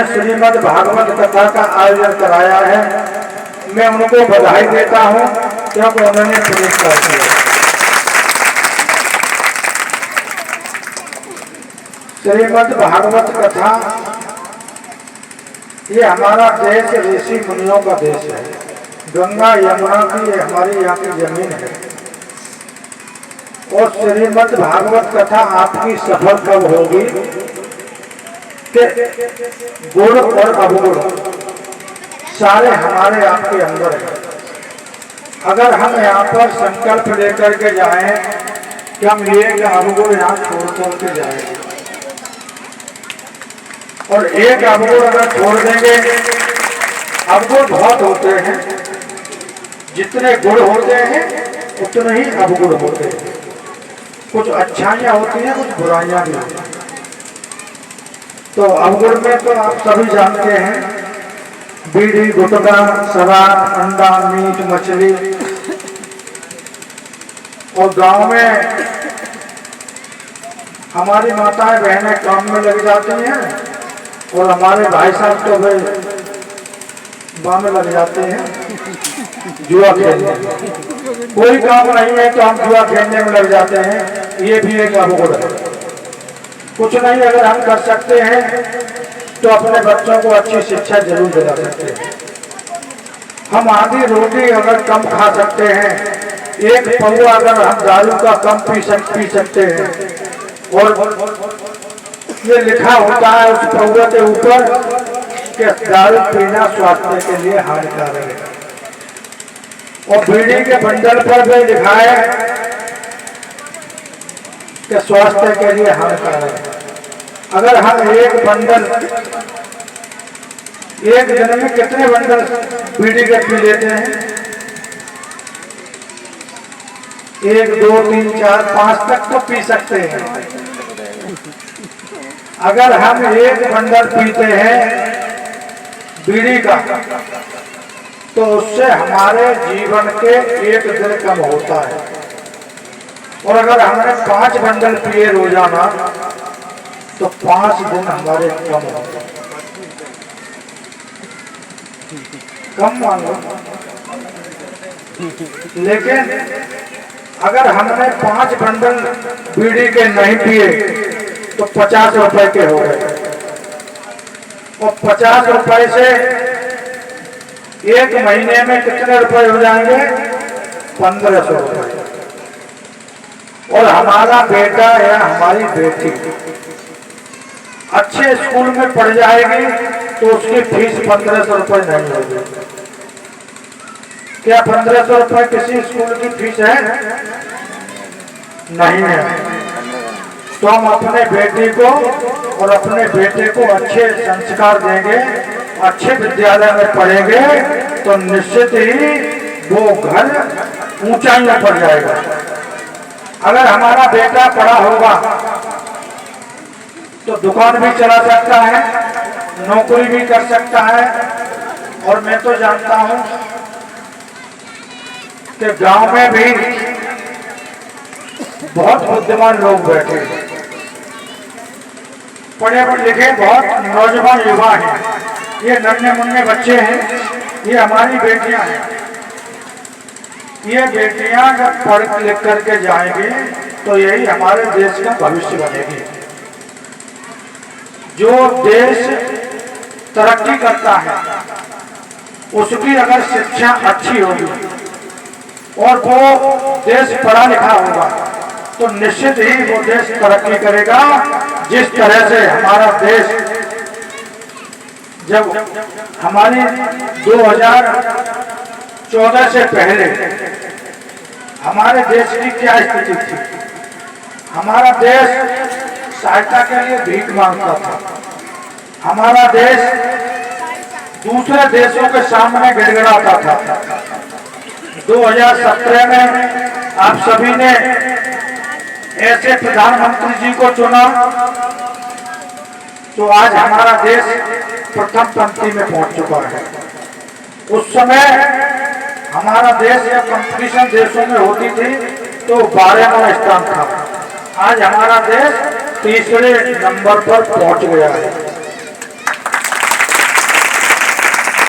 श्रीमद् भागवत कथा का आयोजन कराया है। मैं उनको बधाई देता हूँ क्योंकि उन्होंने पुरस्कार किया। श्रीमद् भागवत कथा ये हमारा देश ऋषि मुनियों का देश है। गंगा यमुना की ये हमारी यहाँ की जमीन है। और श्रीमद् भागवत कथा आपकी सफल कब होगी कि गुण और अवगुण सारे हमारे आपके अंदर है। अगर हम यहाँ पर संकल्प लेकर के जाएं कि हम एक अवगुण यहाँ छोड़ के जाएंगे और एक अवगुण अगर छोड़ देंगे, अवगुण बहुत होते हैं, जितने गुण होते हैं उतने ही अवगुण होते हैं। कुछ अच्छाइयाँ होती हैं, कुछ बुराइयाँ भी होती हैं। तो अवगुण में तो आप सभी जानते हैं, बीड़ी, गुटखा, शराब, अंडा, मीट, मछली। और गांव में हमारी माताएं बहनें काम में लग जाती हैं और हमारे भाई साहब तो भाई बाँ में लग जाते हैं जुआ खेलने। कोई काम नहीं है तो हम जुआ खेलने में लग जाते हैं। ये भी एक अवगुण है। कुछ नहीं अगर हम कर सकते हैं तो अपने बच्चों को अच्छी शिक्षा जरूर दिला सकते हैं। हम आधी रोटी अगर कम खा सकते हैं, एक पौवा अगर हम दारू का कम पी सकते हैं, और ये लिखा होता है उस पौवे के ऊपर कि दारू पीना स्वास्थ्य के लिए हानिकारक है। और बीड़ी के बंडल पर भी लिखा है कि स्वास्थ्य के लिए हानिकारक है। अगर हम एक दिन में कितने बंडल बीड़ी के पी लेते हैं? 1, 2, 3, 4, 5 तक तो पी सकते हैं। अगर हम एक बंडल पीते हैं बीड़ी का तो उससे हमारे जीवन के 1 दिन कम होता है। और अगर हमने 5 बंडल पिए रोजाना तो 5 दिन हमारे कम होते हैं। कम मान लो। लेकिन अगर हमने 5 बंडल बीड़ी के नहीं पिए तो 50 रुपए के हो गए। और 50 रुपए से 1 महीने में कितने रुपए हो जाएंगे? 1500 रुपए। और हमारा बेटा या हमारी बेटी अच्छे स्कूल में पढ़ जाएगी तो उसकी फीस 1500 रुपए नहीं होगी। क्या 1500 रुपए किसी स्कूल की फीस है? नहीं है। तो हम अपने बेटी को और अपने बेटे को अच्छे संस्कार देंगे, अच्छे विद्यालय में पढ़ेंगे तो निश्चित ही वो घर ऊंचाइयों पर जाएगा। अगर हमारा बेटा पढ़ा होगा तो दुकान भी चला सकता है, नौकरी भी कर सकता है। और मैं तो जानता हूं कि गांव में भी बहुत बुद्धिमान लोग बैठे हैं, पढ़े लिखे बहुत नौजवान युवा हैं। ये नन्हे मुन्ने बच्चे हैं, ये हमारी बेटियां हैं। ये बेटियां जब पढ़ लिख करके जाएंगी तो यही हमारे देश का भविष्य बनेगी। जो देश तरक्की करता है उसकी अगर शिक्षा अच्छी होगी और वो देश पढ़ा लिखा होगा तो निश्चित ही वो देश तरक्की करेगा। जिस तरह से हमारा देश जब हमारी 2014 से पहले हमारे देश की क्या स्थिति थी? हमारा देश सहायता के लिए भीख मांगता था। हमारा देश दूसरे देशों के सामने गिड़गिड़ाता था। 2017 में आप सभी ने ऐसे प्रधानमंत्री जी को चुना तो आज हमारा देश प्रथम पंक्ति में पहुंच चुका है। उस समय हमारा देश या कंपटीशन देशों में होती थी तो 12वां स्थान था। आज हमारा देश तीसरे नंबर पर पहुंच गया है।